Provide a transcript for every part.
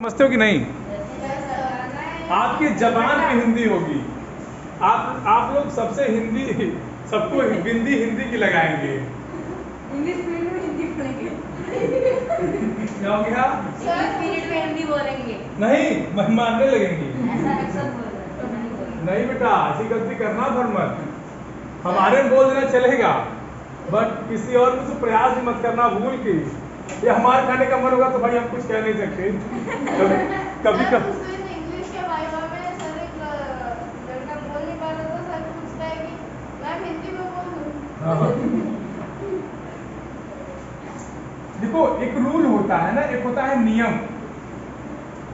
समझते हो कि नहीं? आपकी जबान पे हिंदी होगी। आप लोग सबसे हिंदी, सबको हिंदी की लगाएंगे। इंग्लिश पीरियड में हिंदी पढ़ेंगे। क्या हो गया? इंग्लिश पीरियड में हिंदी बोलेंगे। नहीं, मानने लगेंगी। ऐसा अक्सर बोल रहे हैं। नहीं बेटा, ऐसी गलती करना फिर मत। हमारे में बोल देना चलेगा, बट किसी और को तो प्रयास ही मत करना भूल के। ये हमारे खाने का मन होगा तो भाई हम कुछ कह नहीं सकते। कभी इंग्लिश के वाइवा में सर एक लड़का बोल नहीं पा रहा था, सर पूछता है कि मैम हिंदी में बोल दूं। देखो, एक रूल होता है ना, एक होता है नियम।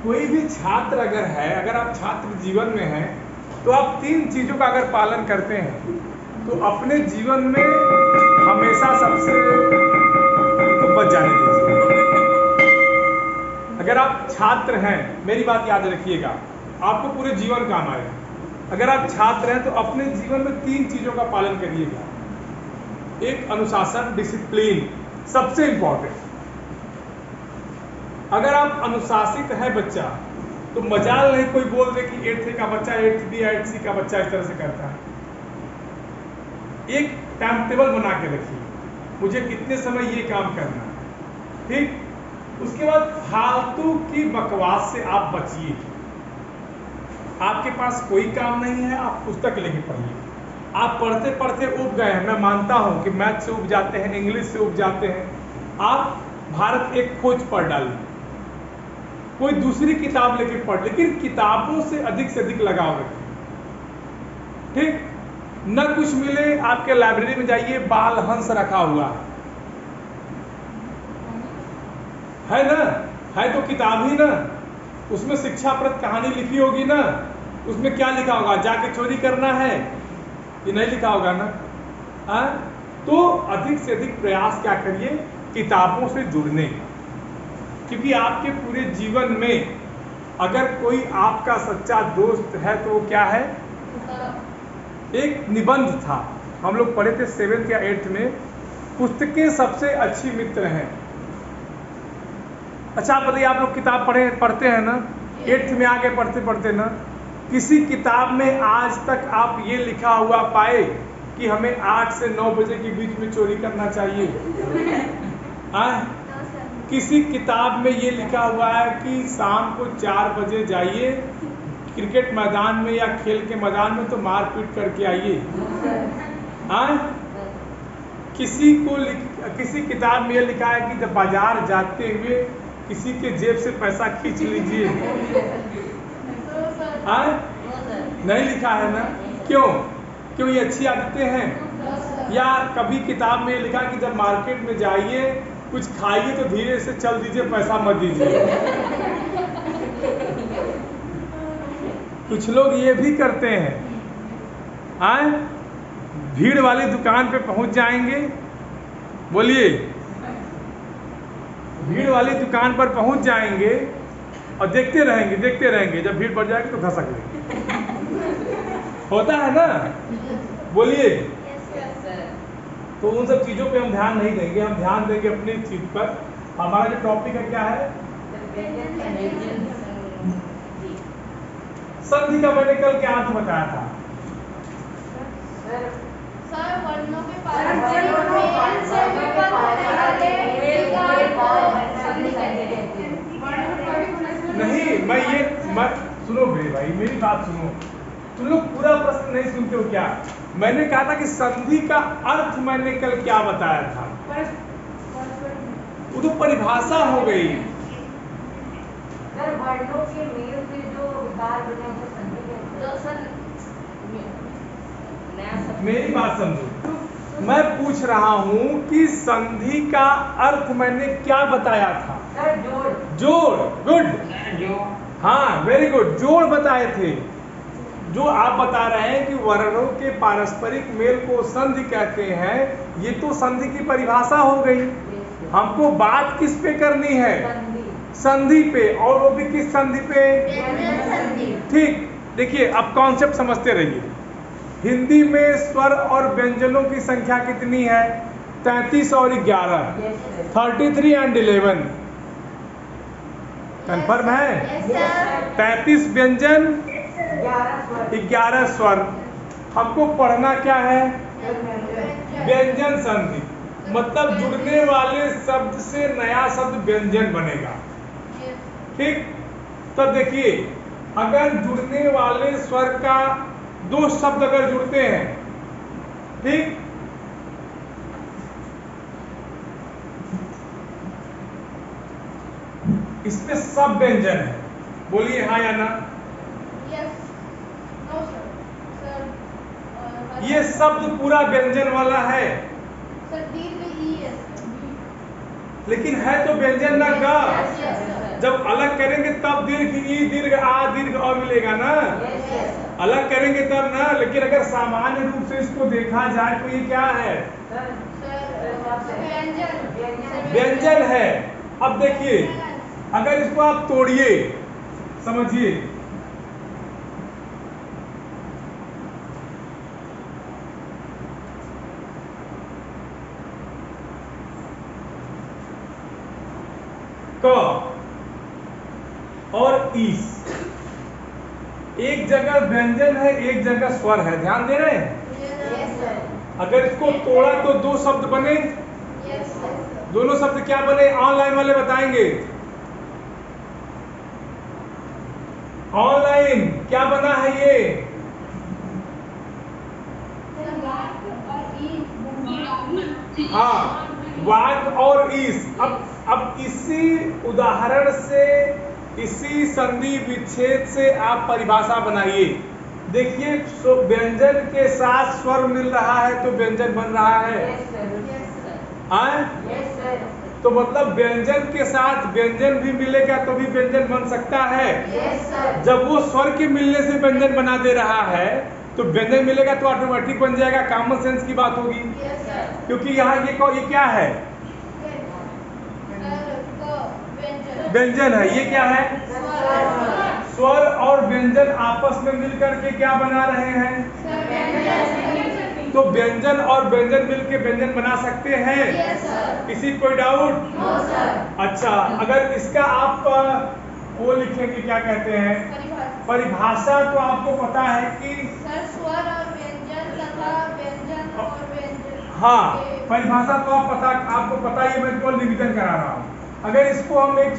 कोई भी छात्र अगर आप छात्र जीवन में हैं तो आप 3 चीजों का अगर पालन करते हैं तो अपने जीवन में हमेशा सबसे तो बच जाने दीजिए। अगर आप छात्र हैं, मेरी बात याद रखिएगा, आपको पूरे जीवन काम आएगा। अगर आप छात्र हैं तो अपने जीवन में 3 चीजों का पालन करिएगा। एक, अनुशासन, डिसिप्लिन, सबसे इंपॉर्टेंट। अगर आप अनुशासित है बच्चा तो मजाल नहीं कोई बोल दे कि 8th का बच्चा 8th बी 8th सी का बच्चा इस तरह से करता है। एक टाइम टेबल बना के रखिए, मुझे कितने समय ये काम करना है, ठीक। उसके बाद फालतू की बकवास से आप बचिए। आपके पास कोई काम नहीं है, आप पुस्तक लेके पढ़िए। आप पढ़ते पढ़ते उब गए हैं, मैं मानता हूं कि मैथ से उब जाते हैं, इंग्लिश से उब जाते हैं। आप भारत एक खोज पढ़ डालिए, कोई दूसरी किताब लेके पढ़, लेकिन किताबों से अधिक लगाव रखिए, ठीक। न कुछ मिले, आपके लाइब्रेरी में जाइए, बाल हंस रखा हुआ है ना, है तो किताब ही ना, उसमें शिक्षाप्रद कहानी लिखी होगी ना, उसमें क्या लिखा होगा, जाके चोरी करना है, ये नहीं लिखा होगा ना। तो अधिक से अधिक प्रयास क्या करिए, किताबों से जुड़ने का। क्योंकि आपके पूरे जीवन में अगर कोई आपका सच्चा दोस्त है तो वो क्या है? एक निबंध था, हम लोग पढ़े थे 7th या 8th में, पुस्तकें सबसे अच्छी मित्र हैं। अच्छा, आप बताइए, आप लोग किताब पढ़ते हैं ना, 8th में आगे पढ़ते ना, किसी किताब में आज तक आप ये लिखा हुआ पाए कि हमें 8 से 9 बजे के बीच में चोरी करना चाहिए? किसी किताब में ये लिखा हुआ है कि शाम को 4 बजे जाइए क्रिकेट मैदान में या खेल के मैदान में तो मारपीट करके आइए? किसी किताब में ये लिखा है कि जब बाजार जाते हुए किसी के जेब से पैसा खींच लीजिए? नहीं लिखा है ना। क्यों ये अच्छी आदतें हैं? या कभी किताब में लिखा कि जब मार्केट में जाइए कुछ खाइए तो धीरे से चल दीजिए, पैसा मत दीजिए? कुछ लोग ये भी करते हैं, भीड़ वाली दुकान पे पहुंच जाएंगे, बोलिए, भीड़ वाली दुकान पर पहुंच जाएंगे और देखते रहेंगे, जब भीड़ बढ़ जाएगी तो धसक लेंगे। होता है ना, बोलिए। तो उन सब चीजों पे हम ध्यान नहीं देंगे, हम ध्यान देंगे अपनी चीज पर। हमारा जो टॉपिक है क्या है? संधि का मैंने कल क्या अर्थ बताया था? सर वर्णों के पारस्परिक मेल से उत्पन्न होने वाले मेल का संधि कहते हैं। मैं सुनो भाई, मेरी बात सुनो। तुम लोग पूरा प्रश्न नहीं सुनते हो क्या? मैंने कहा था कि संधि का अर्थ मैंने कल क्या बताया था? वो तो परिभाषा हो गई। सर वर्णों के मेल से जो विकार बने वो संधि कहते हैं। तो सर मेरी बात समझो, मैं पूछ रहा हूं कि संधि का अर्थ मैंने क्या बताया था? सर जोड़। गुड, हाँ, वेरी गुड, जोड़ बताए थे। जो आप बता रहे हैं कि वर्णों के पारस्परिक मेल को संधि कहते हैं, ये तो संधि की परिभाषा हो गई। हमको बात किस पे करनी है? संधि पे, और वो भी किस संधि पे? ठीक। देखिए, अब कॉन्सेप्ट समझते रहिए। हिंदी में स्वर और व्यंजनों की संख्या कितनी है? 33 और 11, 33 एंड 11। कंफर्म है? यस सर 33 व्यंजन 11 11 स्वर। हमको पढ़ना क्या है? व्यंजन संधि, मतलब जुड़ने वाले शब्द से नया शब्द व्यंजन बनेगा। ठीक, तब देखिए अगर जुड़ने वाले स्वर का दो शब्द अगर जुड़ते हैं, ठीक, इसमें सब व्यंजन है। बोलिए हाँ या ना। यस नो सर ये शब्द पूरा व्यंजन वाला है, सर दीर्घ ई है लेकिन है तो व्यंजन ना का। यस सर जब अलग करेंगे तब दीर्घ ई दीर्घ आ दीर्घ अ मिलेगा ना, अलग करेंगे तब ना। लेकिन अगर सामान्य रूप से इसको देखा जाए तो ये क्या है? व्यंजन है। अब देखिए अगर इसको आप तोड़िए, समझिए, क और ईस, एक जगह व्यंजन है एक जगह स्वर है, ध्यान दे रहे हैं। अगर इसको तोड़ा तो दो शब्द बने, दोनों शब्द क्या बने? ऑनलाइन वाले बताएंगे। ऑनलाइन क्या बना है ये? हाँ, वाक और ईस। अब इसी उदाहरण से, इसी संधि विच्छेद से आप परिभाषा बनाइए। देखिए व्यंजन के साथ स्वर मिल रहा है तो व्यंजन बन रहा है। तो मतलब व्यंजन के साथ व्यंजन भी मिलेगा तो भी व्यंजन बन सकता है। जब वो स्वर के मिलने से व्यंजन बना दे रहा है तो व्यंजन मिलेगा तो ऑटोमेटिक बन जाएगा। कॉमन सेंस की बात होगी, क्योंकि यहाँ ये क्या है? व्यंजन है। ये क्या है? स्वर और व्यंजन आपस में मिलकर के क्या बना रहे हैं? तो व्यंजन और व्यंजन मिलके व्यंजन बना सकते हैं। किसी कोई डाउट? अच्छा, अगर इसका आप वो लिखेंगे, क्या कहते हैं, परिभाषा, तो आपको पता है कि स्वर और व्यंजन तथा व्यंजन और व्यंजन। हाँ, परिभाषा तो आपको पता ही, मैं केवल निवेदन करा रहा हूँ। अगर इसको हम एक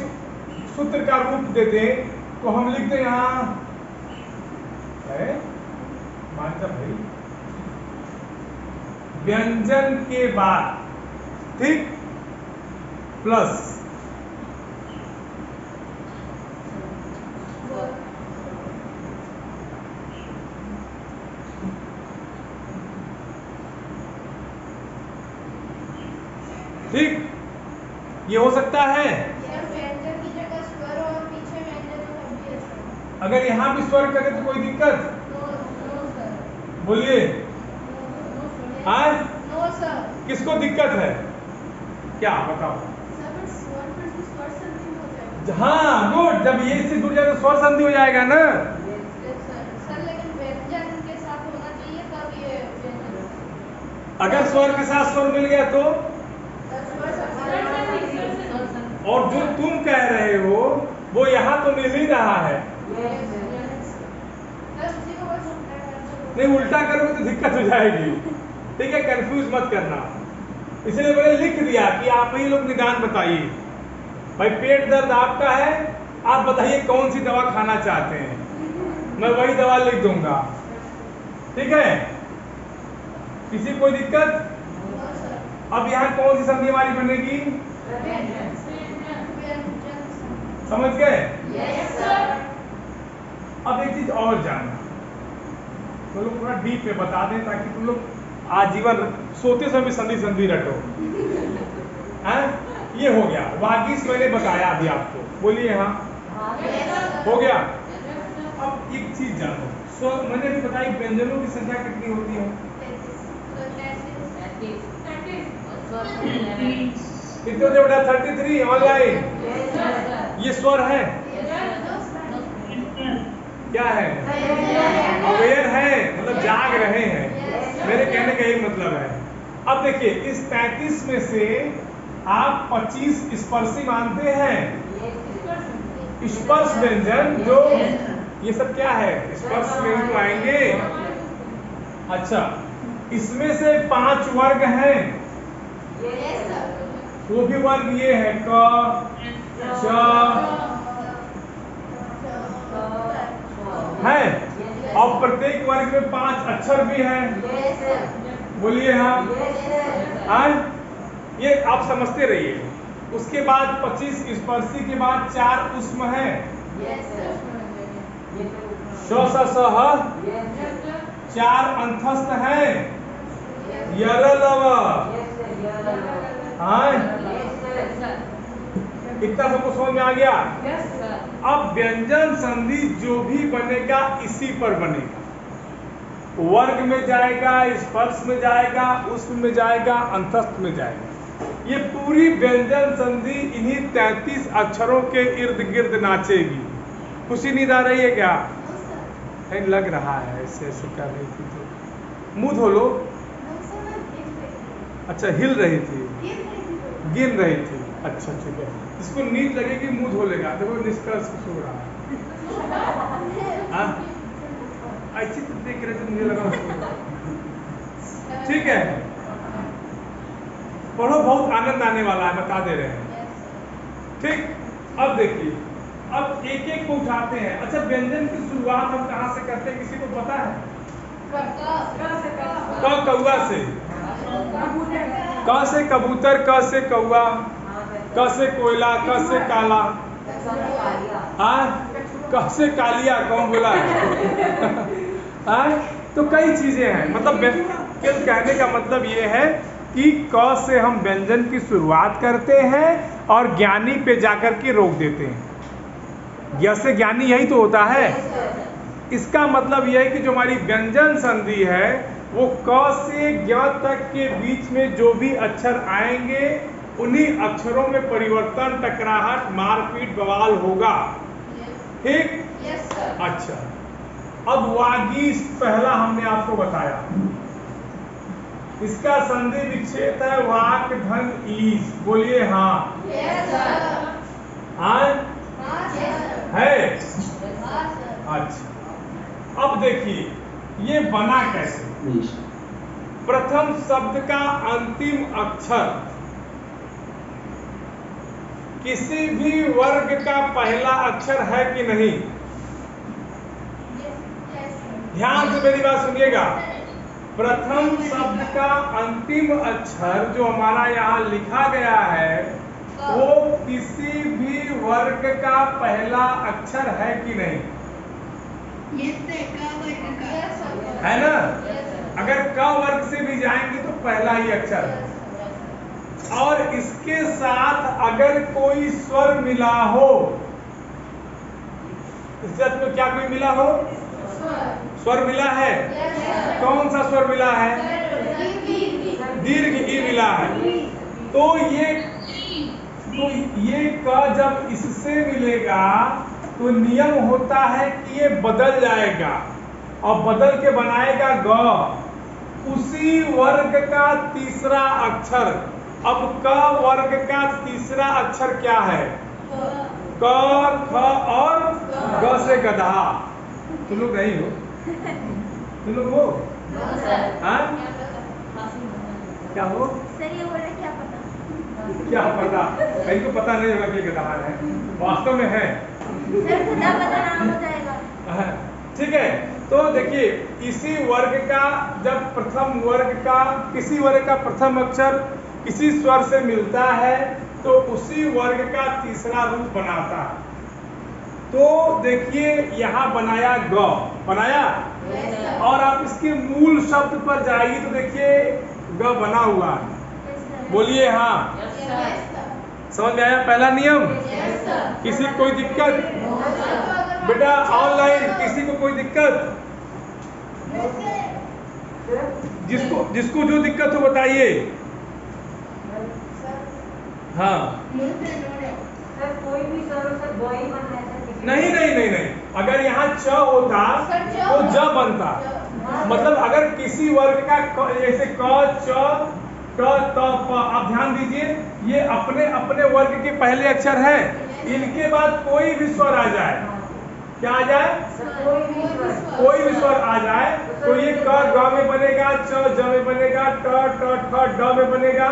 सूत्र का रूप दे दें तो हम लिखते यहाँ है, मानता भाई, व्यंजन के बाद, ठीक, प्लस ठीक, ये हो सकता है। व्यंजन की जगह स्वर और पीछे व्यंजन तो तब भी है। अगर यहाँ भी स्वर करें तो कोई दिक्कत? बोलिए हाँ, नो सर। किसको दिक्कत है? क्या बताओ? हाँ गुड, जब ये इससे जुड़ जाए तो स्वर संधि हो जाएगा ना। सर लेकिन व्यंजन के साथ होना चाहिए तब ये व्यंजन। अगर स्वर के साथ स्वर मिल गया तो, और जो तुम कह रहे हो वो यहाँ तो मिल ही रहा है। नहीं, उल्टा करोगे तो दिक्कत हो जाएगी। ठीक है, कंफ्यूज मत करना। इसलिए मैंने लिख दिया कि आप ही लोग निदान बताइए। भाई पेट दर्द आपका है, आप बताइए कौन सी दवा खाना चाहते हैं, मैं वही दवा लिख दूंगा। ठीक है, किसी कोई दिक्कत? अब यहाँ कौन सी संधि हमारी बनेगी? समझ गए? अब एक चीज और जानना, तो लोग थोड़ा डीप में बता दें ताकि तुम लोग आजीवन सोते समय संधि संधि रटो। हैं? ये हो गया वागीश, मैंने बताया अभी आपको। बोलिए हाँ, हो गया। अब एक चीज जानो, मैंने भी बताई व्यंजनों की संख्या कितनी होती है? कितने होते बेटा? 33 ऑनलाइन। ये स्वर है, क्या है? अवेयर है, मतलब जाग रहे हैं। मेरे कहने का यही मतलब है। अब देखिए इस 33 में से आप 25 स्पर्शी मानते हैं? स्पर्श व्यंजन जो ये सब क्या है, स्पर्श व्यंजन तो आएंगे। अच्छा, इसमें से 5 वर्ग हैं, वो भी वर्ग ये है क च है, और प्रत्येक वर्ग में 5 अक्षर भी हैं। बोलिए हाँ। हाँ, ये आप समझते रहिए। उसके बाद 25 स्पर्शी के बाद 4 उष्म है, श स स ह, 4 अंतस्थ है, यर लव। हाँ, इतना सबको समझ में आ गया। अब व्यंजन संधि जो भी बनेगा इसी पर बनेगा, वर्ग में जाएगा, स्पर्श में जाएगा, उष्म में जाएगा, अंतस्थ में जाएगा। ये पूरी व्यंजन संधि इन्हीं 33 अक्षरों के इर्द गिर्द नाचेगी। खुशी नींद आ रही है क्या? नहीं लग रहा है, ऐसे ऐसे कर रही थी तो मुंह धो लो। अच्छा, हिल रही थी, गिन रही थी। अच्छा ठीक है, इसको नींद लगेगी मुंह धो लेगा। देखो निष्कर्ष कुछ हो रहा है। हाँ, अच्छी तो देख रहे थे, मुझे लगा ठीक है। पढ़ो, बहुत आनंद आने वाला है, बता दे रहे हैं। ठीक, अब देखिए, अब एक एक को उठाते हैं। अच्छा, व्यंजन की शुरुआत हम कहाँ से करते हैं, किसी को पता है? क कौआ से। क से कबूतर, क से कौआ, क से कोयला, क से काला। हाँ, क से कालिया, कौन बोला है? हाँ, तो कई चीजें हैं। मतलब कहने का मतलब ये है कि क से हम व्यंजन की शुरुआत करते हैं और ज्ञानी पे जाकर के रोक देते हैं। य से ज्ञानी, यही तो होता है। इसका मतलब यह है कि जो हमारी व्यंजन संधि है वो क से ज्ञ तक के बीच में जो भी अक्षर आएंगे उन्हीं अक्षरों में परिवर्तन, टकराहट, मारपीट, बवाल होगा। ठीक? अच्छा, अब वागीश पहला हमने आपको बताया, इसका संधि विच्छेद है वाक धन ईश। बोलिए हाँ। हाँ है। अच्छा, अब देखिए ये बना कैसे। प्रथम शब्द का अंतिम अक्षर किसी भी वर्ग का पहला अक्षर है कि नहीं? ध्यान से मेरी बात सुनिएगा। प्रथम शब्द का अंतिम अक्षर जो हमारा यहाँ लिखा गया है वो किसी भी वर्ग का पहला अक्षर है कि नहीं? है ना? अगर क वर्ग से भी जाएंगे तो पहला ही अक्षर है। और इसके साथ अगर कोई स्वर मिला हो, इस अर्थ में क्या कोई मिला हो? स्वर मिला है। कौन सा स्वर मिला है? दीर्घ ई मिला है। तो ये क जब इससे मिलेगा तो नियम होता है कि ये बदल जाएगा और बदल के बनाएगा ग, उसी वर्ग का तीसरा अक्षर। अब क वर्ग का तीसरा अक्षर क्या है? क, ख और ग से गधा। तुम लोग नहीं हो? तुम लोग हो? हाँ? क्या हो? सर ये बोल रहे क्या पता? क्या पता? कहीं को पता नहीं होगा कि गधा है, वास्तव में है। सर खुदा पता नाम हो जाएगा। ठीक है, तो देखिए इसी वर्ग का जब प्रथम वर्ग का किसी वर्ग का प्रथम अक्षर किसी स्वर से मिलता है तो उसी वर्ग का तीसरा रूप बनाता है। तो देखिए यहाँ बनाया ग, बनाया। और आप इसके मूल शब्द पर जाइए तो देखिए ग बना हुआ है। बोलिए हाँ। समझ में आया पहला नियम? किसी को कोई दिक्कत? बेटा ऑनलाइन किसी को कोई दिक्कत? जिसको जो दिक्कत हो बताइए। हाँ, सर कोई भी स्वर से ग ही बनना है सर? नहीं, अगर यहाँ च होता तो ज बनता। मतलब अगर किसी वर्ग का जैसे क, च, ट, त, प, आप ध्यान दीजिए ये अपने अपने वर्ग के पहले अक्षर है। इनके बाद कोई भी स्वर आ जाए, क्या आ जाए, कोई भी स्वर आ जाए तो ये क ग में बनेगा, च ज में बनेगा, ट ट ठ ड में बनेगा,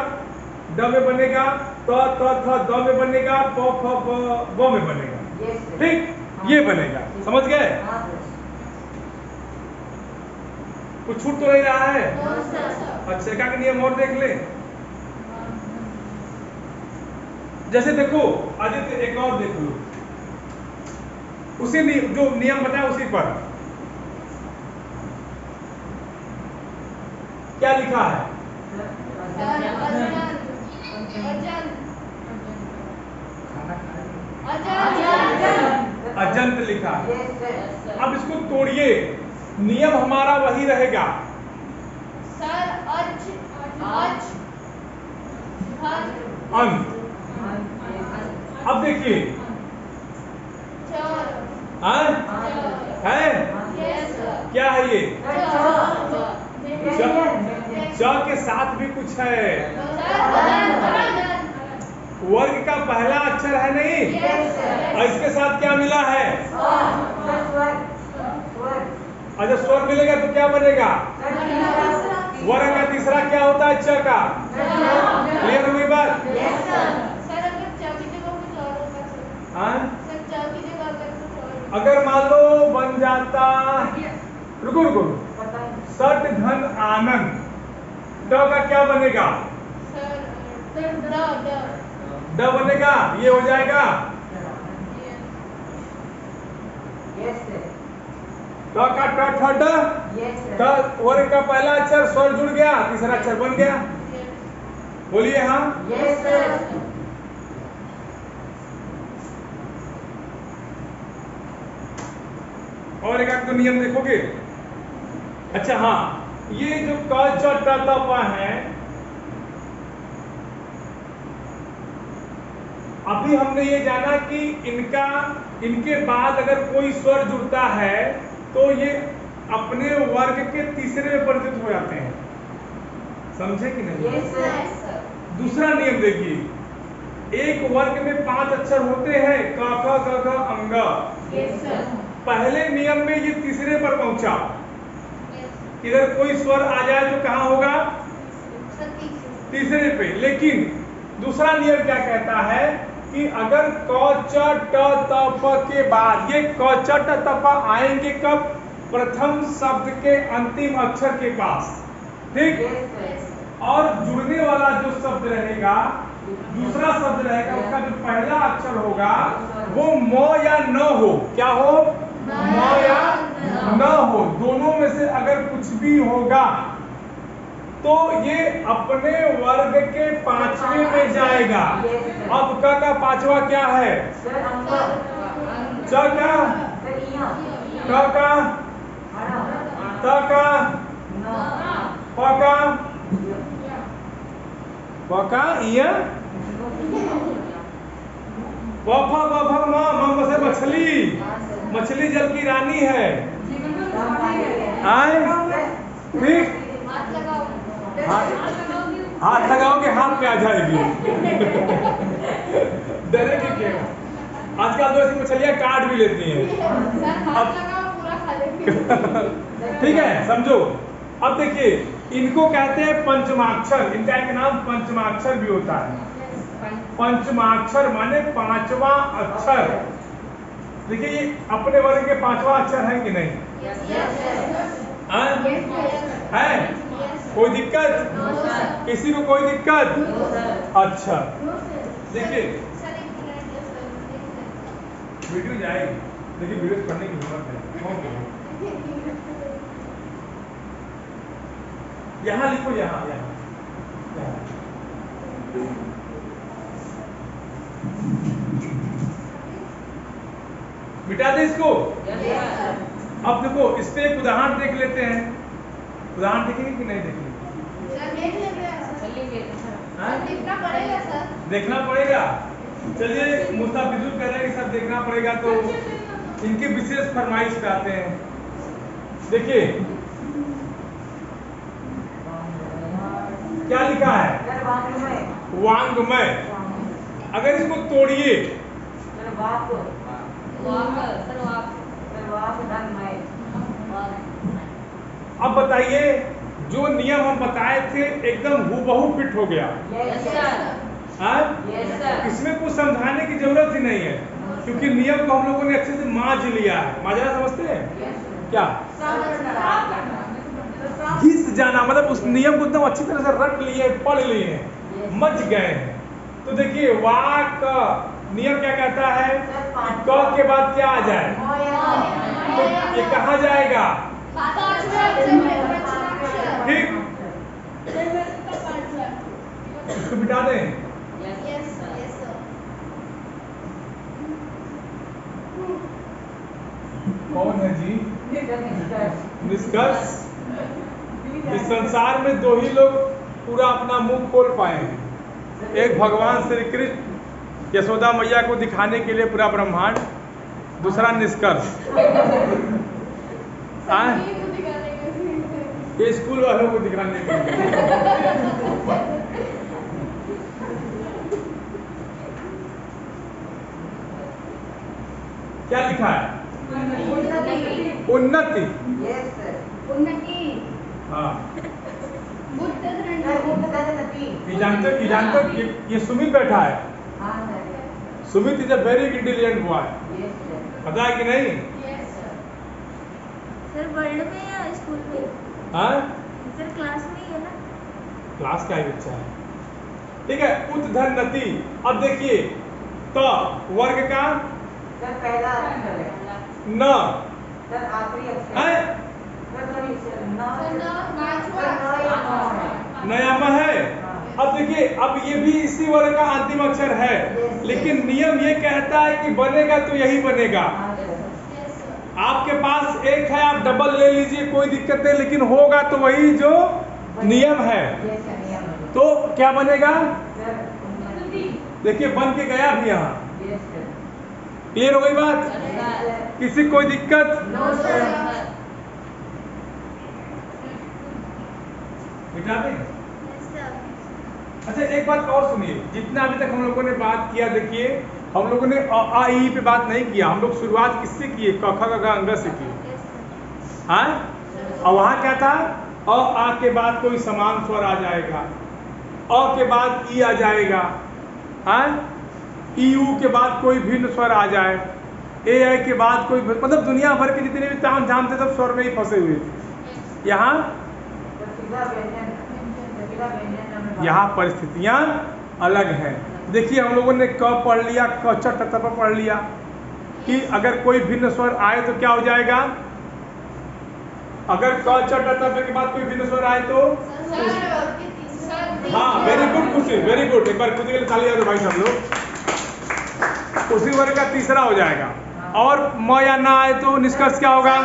ड में बनेगा, त थ थ द में बनेगा, प फ ब ब में बनेगा। ठीक, ये बनेगा, समझ गए? कुछ छूट तो नहीं रहा है? अच्छा, का नियम और देख ले। जैसे देखो आदित्य, एक और देख लो, उसी जो नियम बताया उसी पर क्या लिखा है? अजंत लिखा है। अब इसको तोड़िए, नियम हमारा वही रहेगा सर। अंत। अब देखिए है क्या है ये? ज के साथ भी कुछ है, वर्ग का पहला अक्षर है नहीं, और इसके साथ क्या मिला है? अच्छा, स्वर मिलेगा तो क्या बनेगा? वर्ग का तीसरा क्या होता है? च का। क्लियर हो गई बात? अगर मान लो बन जाता, रुको रुको, सट धन आनंद, ड का क्या बनेगा? ड बनेगा, ये हो जाएगा ड का ट ठ ड, वर्ग का पहला अक्षर स्वर जुड़ गया, तीसरा अक्षर बन गया। बोलिए हाँ। और एक आध तो नियम देखोगे। अच्छा हाँ, ये जो क च ट त प है, अभी हमने ये जाना कि इनके बाद अगर कोई स्वर जुड़ता है तो ये अपने वर्ग के तीसरे में परिवर्तित हो जाते हैं, समझे कि नहीं? दूसरा नियम देखिए, एक वर्ग में 5 अक्षर होते हैं, क ख ग घ अंग। पहले नियम में ये तीसरे पर पहुंचा, इधर कोई स्वर आ जाए तो कहां होगा? तीसरे पे। लेकिन दूसरा नियम क्या कहता है कि अगर क च ट त प के बाद ये क च ट त प आएंगे कब? प्रथम शब्द के अंतिम अक्षर के पास, ठीक? और जुड़ने वाला जो शब्द रहेगा, दूसरा शब्द रहेगा, उसका जो पहला अक्षर होगा वो म या न हो। क्या हो? म या न हो। दोनों में से अगर कुछ भी होगा तो ये अपने वर्ग के 5वें में जाएगा। अब क का 5वां क्या है? च का, क का, त का, प का, प का, य, ब फ ब फ म, म से मछली, मछली जल की रानी है। आए ठीक, हाथ लगाओगे हाथ पे आ जाएगी। डरेगी क्यों? आजकल तो ऐसी मछलियां काट भी लेती हैं। ठीक है, समझो। अब देखिए, इनको कहते हैं पंचमाक्षर। इनका एक नाम पंचमाक्षर भी होता है। पंचमाक्षर माने 5वां अक्षर। देखिए, ये अपने वर्ग के 5वां अक्षर है कि नहीं? है? कोई दिक्कत? किसी को कोई दिक्कत? अच्छा, देखिए वीडियो जाएगी, देखिए वीडियो पढ़ने की जरूरत है। यहाँ लिखो, यहाँ यहाँ मिटा दे इसको। अब देखो, इस पे एक उदाहरण देख लेते हैं। उदाहरण देखेंगे कि नहीं देखेंगे? देखना पड़ेगा सर। देखना पड़ेगा। चलिए, मुस्ताफिजुल कह रहे हैं कि सब देखना पड़ेगा, तो इनकी विशेष फरमाइश पे आते हैं। देखिए क्या लिखा है? वांग्मय। अगर इसको तोड़िए अब बताइए, जो नियम हम बताए थे एकदम हूबहू फिट हो गया। हाँ? इसमें कुछ समझाने की जरूरत ही नहीं है, क्योंकि नियम को हम लोगों ने अच्छे से मांझ लिया है। मांझना समझते हैं क्या? घिस जाना, मतलब उस नियम को एकदम अच्छी तरह से रट लिए, पढ़ लिए, मच गए हैं। तो देखिए, वाक का नियम क्या कहता है कि क के बाद क्या आ जाए, तो ये कहाँ जाएगा? ठीक, इसको बिठा दें। कौन है जी? निष्कर्ष। इस संसार में दो ही लोग पूरा अपना मुंह खोल पाए हैं, एक भगवान श्री कृष्ण यशोदा मैया को दिखाने के लिए पूरा ब्रह्मांड, दूसरा निष्कर्ष ये स्कूल वालों को दिखाने के लिए। क्या लिखा है? उन्नति। हाँ, ये जानते ये सुमित बैठा है। Sumit is a very intelligent boy, पता है कि नहीं? सर वर्ल्ड में या स्कूल में? हाँ, सर क्लास में ही है ना। क्लास का ही बच्चा है। ठीक है, उद्धरनति। अब देखिए, त वर्ग का पहला अक्षर है, न आखिरी अक्षर है, नयामा है। अब देखिए, अब ये भी इसी वर्ग का अंतिम अक्षर है, लेकिन नियम ये कहता है कि बनेगा तो यही बनेगा। आपके पास एक है, आप डबल ले लीजिए, कोई दिक्कत नहीं, लेकिन होगा तो वही जो नियम है। तो क्या बनेगा? देखिए, बन के गया भी यहाँ। क्लियर हो गई बात? किसी कोई दिक्कत? बिठा दें। अच्छा, एक बात और सुनिए, जितना अभी तक हम लोगों ने बात किया, देखिए हम लोगों ने अ आ ई पे बात नहीं किया। हम लोग शुरुआत किससे किए? क ख ग घ अंग से की। हाँ, और वहाँ क्या था? अ आ के बाद कोई समान स्वर आ जाएगा, अ के बाद ई आ जाएगा, हाँ, ई ऊ के बाद कोई भिन्न स्वर आ जाए, ए के बाद कोई, मतलब दुनिया भर के जितने भी ताम झाम थे सब स्वर में ही फंसे हुए थे। यहाँ परिस्थितियां अलग हैं। देखिए, हम लोगों ने क पढ़ लिया, क च ट प पढ़ लिया कि अगर कोई भिन्न स्वर आए तो क्या हो जाएगा? अगर क च ट प के बाद कोई भिन्न स्वर आए तो, हाँ, वेरी गुड खुशी, वेरी गुड। एक बार खुशी के लिए ताली बजाओ भाई सब लोग। उसी वर्ग का तीसरा हो जाएगा। और म या ना आए तो निष्कर्ष क्या होगा?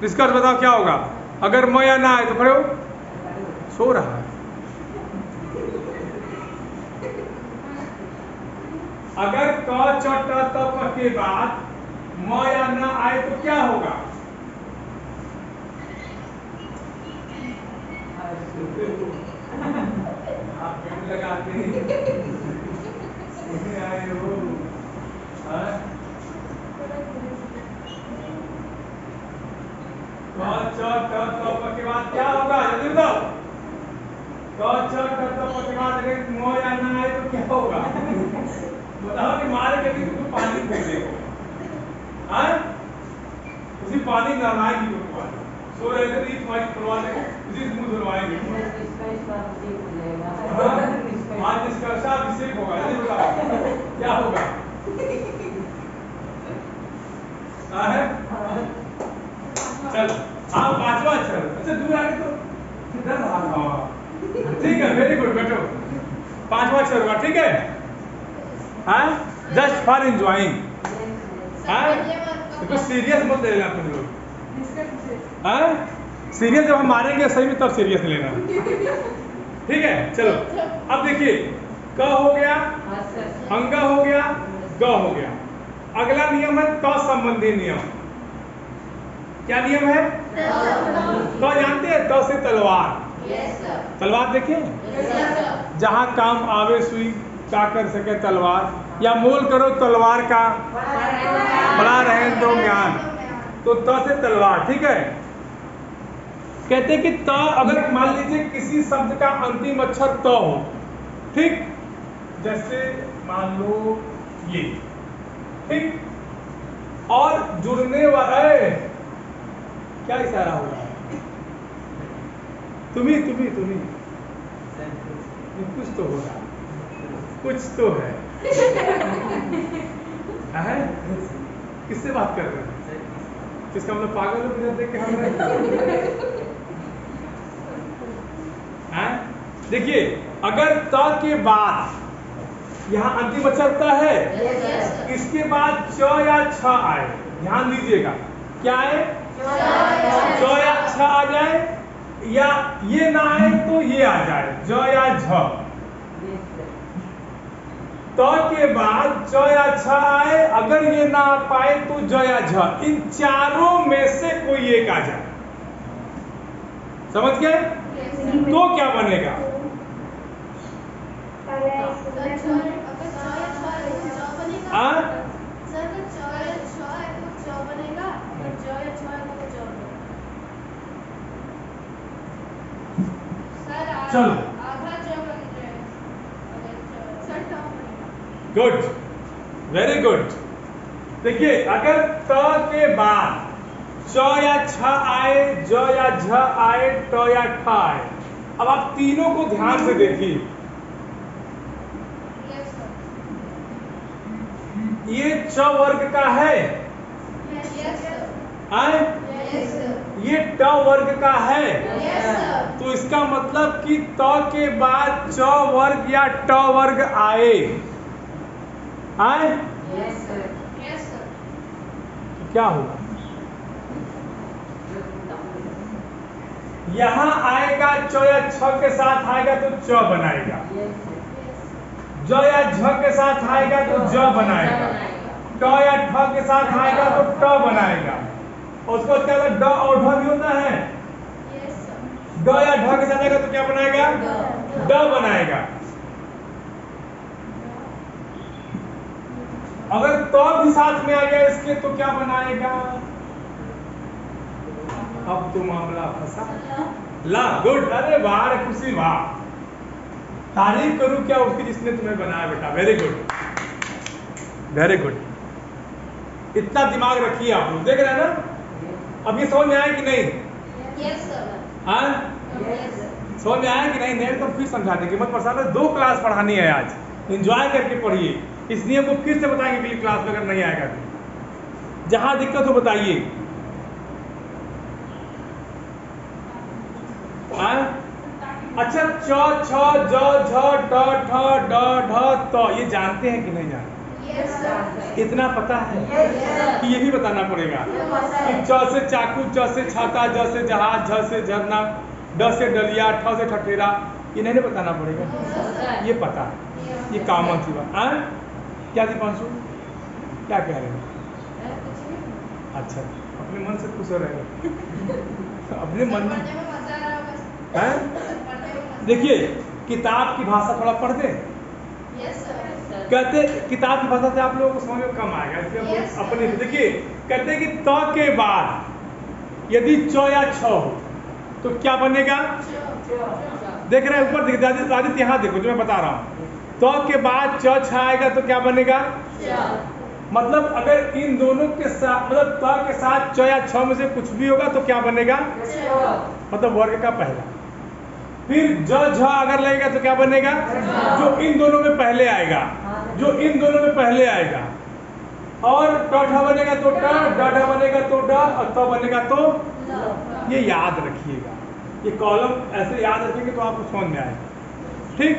निष्कर्ष बताओ क्या होगा? अगर म या ना आए तो खड़े हो, सो रहा है। अगर क च ट त प के बाद म या ना आए तो क्या होगा? आप पेड़ लगाते आए हो, क च ट त प के बाद क्या होगा? जल्दी बताओ। क च ट त प के बाद अगर म या ना आए तो क्या होगा? बताओ कि मारे के दिन तो पानी फेंक देगा, हाँ, उसी पानी नहलाएगी वो पानी। सो रहे थे तो तुम्हारी खुलवा देंगे, उसी मुंह धुलवाएंगे। आज निष्कर्षा अभिषेक होगा, जल्दी बताओ क्या होगा? है? चल, हाँ, पांचवा अक्षर। अच्छा, दूर आगे तो किधर रहा? ठीक है, वेरी गुड, बैठो। पांचवा अक्षर होगा, ठीक है? हाँ, जस्ट फॉर एंजॉइंग। हाँ, तो सीरियस मत लेना तुम लोग। हाँ, सीरियस जब हम मारेंगे सही में तब सीरियस लेना, ठीक है? चलो, अब देखिए, क हो गया, अंगा हो गया, ग हो गया। अगला नियम है त संबंधी नियम। क्या नियम है? तो जानते हैं, त से तलवार। तलवार देखिए, जहां काम आवे सुई, क्या कर सके तलवार, या मोल करो तलवार का बड़ा रहे दो ज्ञान, तो त से तलवार, ठीक है। कहते हैं कि त अगर मान लीजिए किसी शब्द का अंतिम अक्षर त हो, ठीक, जैसे मान लो ये, ठीक, और जुड़ने वाला क्या इशारा हो रहा है, तुम्ही कुछ तो हो रहा है, कुछ तो है किससे बात कर रहे हैं, किसका मतलब पागल हो मुझे देख के हम देखिए, अगर त के बाद यहाँ अंतिम अक्षर त है, इसके बाद च या छ आए, ध्यान दीजिएगा, क्या आए, च या छ आ जाए, या ये ना आए तो ये आ जाए, ज या झ। त के बाद च या छ आए, अगर ये ना आ पाए तो ज या झ, इन चारों में से कोई एक आ जाए, समझ गए, तो क्या बनेगा, चलो गुड, वेरी गुड। देखिए, अगर त के बाद च या छ आए, ज या झ आए, ट या ठ आए, अब आप तीनों को ध्यान से देखिए, ये च वर्ग का है, ये ट वर्ग का है, तो इसका मतलब कि त के बाद च वर्ग या ट वर्ग आए, तो क्या होगा, यहां आएगा च या छ के साथ आएगा तो च बनाएगा, ज या झ के साथ आएगा तो ज बनाएगा, ट या ठ के साथ आएगा तो ट बनाएगा, और उसको क्या होता है, ड और ढ भी होता है, ड या ढ के साथ आएगा तो क्या बनाएगा, ड बनाएगा। अगर तो भी साथ में आ गया इसके तो क्या बनाएगा, अब तो मामला फंसा, ला, गुड, अरे वाह खुशी, वाह, तारीफ करूं क्या उसकी जिसने तुम्हें बनाया बेटा, वेरी गुड, वेरी गुड, इतना दिमाग रखिए आप लोग, देख रहे हैं ना, अब ये समझ में आया कि नहीं, हाँ, समझ में आया कि नहीं, नहीं तो फिर समझा देंगे, मत परेशान, 2 क्लास पढ़ानी है आज, एंजॉय करके पढ़िए, इस नियम को फिर से बताएंगे अगली क्लास में, अगर नहीं आएगा तो, जहां दिक्कत हो बताइए। अच्छा, च, छ, ज, झ, ट, ठ, ड, ढ, त, ये जानते हैं कि नहीं जानते, इतना पता है कि ये भी बताना पड़ेगा कि च से चाकू, च से छाता, ज से जहाज, झ से झरना, ड से डलिया, ठ से ठठेरा, ये नहीं बताना पड़ेगा, ये पता है, ये कॉमन सी बात। क्या दीपांशु, क्या कह रहे हैं, अच्छा, अपने मन से खुश हो रहे हो अपने मन में है। देखिए, किताब की भाषा थोड़ा पढ़ दें, कहते किताब की भाषा से आप लोगों को समझ में कम आएगा, इसलिए अपने देखिए, कहते हैं कि त के बाद यदि च या छ हो तो क्या बनेगा, देख रहे हैं ऊपर, आदित्य यहाँ देखो जो मैं बता रहा हूँ, तो के बाद च छ आएगा तो क्या बनेगा, मतलब अगर इन दोनों के साथ, मतलब त के साथ च या छ में से कुछ भी होगा तो क्या बनेगा, मतलब वर्ग का पहला, फिर ज झ अगर लगेगा तो क्या बनेगा, जो इन दोनों में पहले आएगा, जो इन दोनों में पहले आएगा, और ट ठ बनेगा तो ट, ड ढ बनेगा तो ड, और त बनेगा तो, ये याद रखिएगा, ये कॉलम ऐसे याद रखेंगे तो आपको समझ में आएगा, ठीक।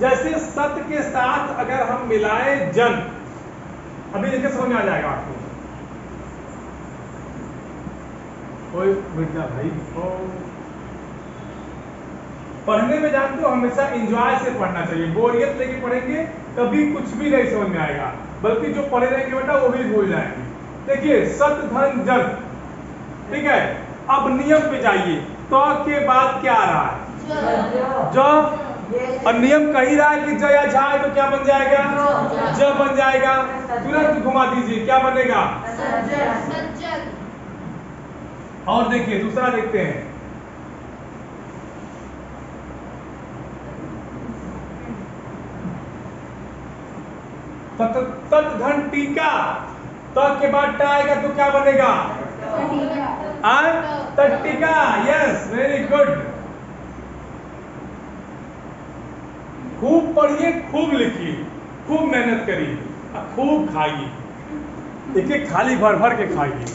जैसे सत्य के साथ अगर हम मिलाए जन, अभी देखिए समझ में आ जाएगा आपको, कोई बेटा भाई पढ़ने में जानते हो हमेशा एंजॉय से पढ़ना चाहिए, बोरियत लेके पढ़ेंगे कभी कुछ भी नहीं समझ में आएगा, बल्कि जो पढ़े रहेंगे बेटा वो भी भूल जाएंगे। देखिए, सत धन जन, ठीक है, अब नियम पे जाइए, तो के बाद क्या आ रहा है, ज, और नियम कही रहा है कि ज या झा है तो क्या बन जाएगा? ज बन जाएगा। तुरंत घुमा दीजिए, क्या बनेगा? सज्जन। और देखिए दूसरा देखते हैं। तत धन टीका, त के बाद ट आएगा तो क्या बनेगा? तट्टिका। Yes, very good. खूब पढ़िए, खूब लिखिए, खूब मेहनत करिए और खूब खाइए। एक थाली भर भर के खाइए,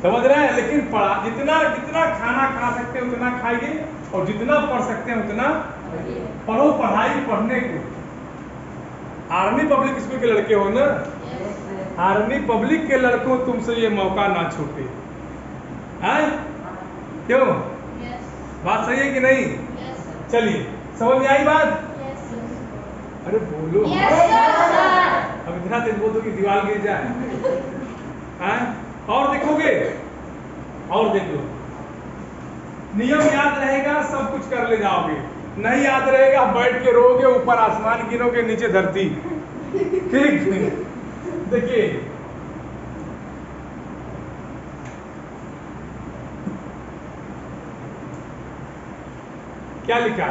समझ रहे हैं? लेकिन पढ़ा जितना जितना खाना खा सकते हैं उतना खाइए और जितना पढ़ सकते हैं उतना पढ़ो। पढ़ाई पढ़ने को। आर्मी पब्लिक स्कूल के लड़के हो ना, आर्मी पब्लिक के लड़कों तुमसे ये मौका ना छूटे। हैं? क्यों? बात सही है कि नहीं? चलिए, समझ में आई बात? अरे बोलो। अब इतना तेज बोल दो कि दीवार गिर जाए। हैं? और देखोगे, और देख लो, नियम याद रहेगा सब कुछ कर ले जाओगे। नहीं याद रहेगा बैठ के रोगे, ऊपर आसमान गिरोगे, नीचे धरती। ठीक, देखिए क्या लिखा?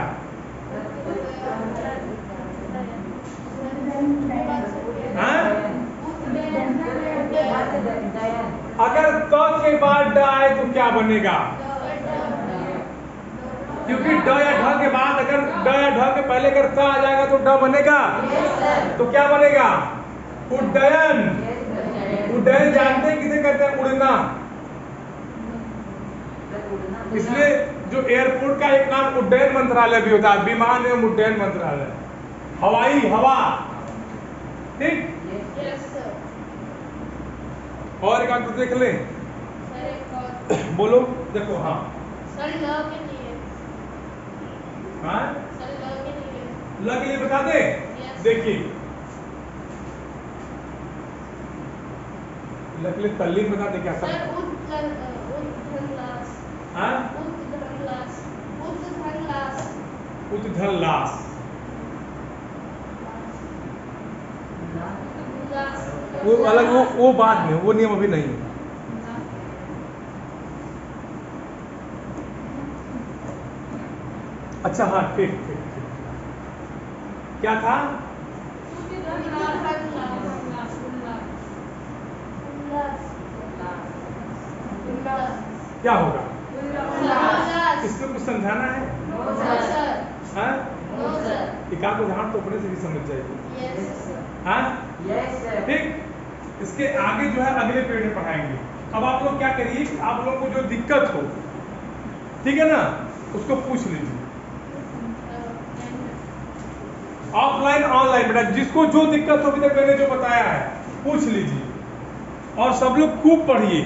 अगर क के बाद ड आए तो क्या बनेगा? क्योंकि ड या ढ के बाद अगर ड या ढ के पहले अगर क आ जाएगा तो ड बनेगा। तो क्या बनेगा? उड्डयन। उड्डयन जानते हैं किसे कहते हैं? उड़ना। इसलिए जो एयरपोर्ट का एक नाम उड्डयन मंत्रालय भी होता है, विमान एवं उड्डयन मंत्रालय, हवाई हवा। ठीक, और एक आंख देख ले। बोलो, देखो। हाँ हाँ, ल के लिए बता दे। देखिए ल के लिए तल्लीन बता दे क्या सब। उद्धलास। वो अलग, वो बाद में, वो नियम अभी नहीं। अच्छा हाँ, ठीक ठीक ठीक। क्या था? क्या होगा? इसमें कुछ समझाना है? हाँ? एक आध उदाहरण तो अपने से भी समझ जाएगी। हाँ? ठीक, इसके आगे जो है अगले पीरियड में पढ़ाएंगे। अब आप लोग क्या करिए कि आप लोगों को जो दिक्कत हो, ठीक है ना, उसको पूछ लीजिए। ऑफलाइन ऑनलाइन, बेटा जिसको जो दिक्कत हो, अभी तक मैंने जो बताया है पूछ लीजिए। और सब लोग खूब पढ़िए।